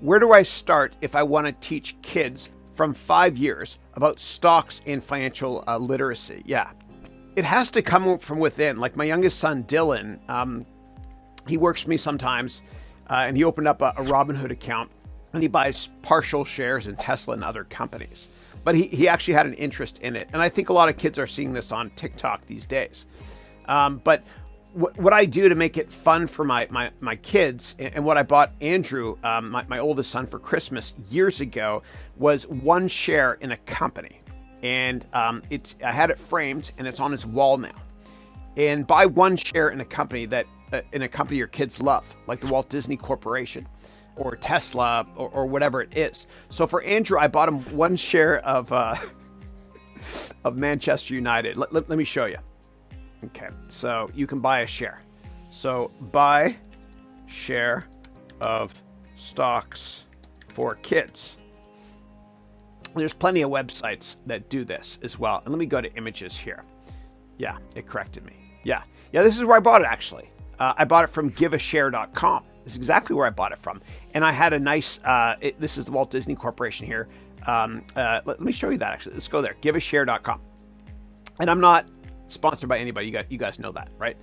Where do I start if I want to teach kids from 5 years about stocks and financial literacy? Yeah, it has to come from within. Like my youngest son, Dylan, he works for me sometimes, and he opened up a Robinhood account, and he buys partial shares in Tesla and other companies. But he actually had an interest in it. And I think a lot of kids are seeing this on TikTok these days. But what I do to make it fun for my kids, and what I bought Andrew, my oldest son, for Christmas years ago, was one share in a company. And I had it framed, and it's on his wall now. And buy one share in a company your kids love, like the Walt Disney Corporation or Tesla or whatever it is. So for Andrew, I bought him one share of Manchester United. Let me show you. Okay, so you can buy a share. So buy share of stocks for kids. There's plenty of websites that do this as well. And let me go to images here. Yeah, it corrected me. Yeah, this is where I bought it actually. I bought it from giveashare.com. This is exactly where I bought it from. And I had a nice, this is the Walt Disney Corporation here. Let me show you that actually. Let's go there, giveashare.com. And I'm not sponsored by anybody. You guys know that, right?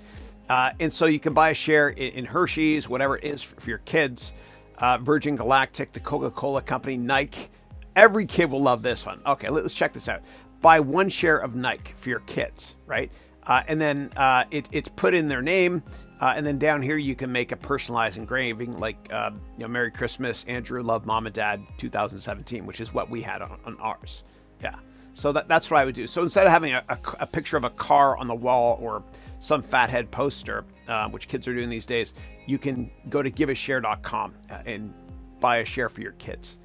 And so you can buy a share in Hershey's, whatever it is for your kids, Virgin Galactic, the Coca-Cola Company, Nike. Every kid will love this one. Okay, let's check this out. Buy one share of Nike for your kids, right? And then it's put in their name. And then down here, you can make a personalized engraving like, Merry Christmas, Andrew, love mom and dad, 2017, which is what we had on ours. Yeah. So that's what I would do. So instead of having a picture of a car on the wall or some fathead poster, which kids are doing these days, you can go to giveashare.com and buy a share for your kids.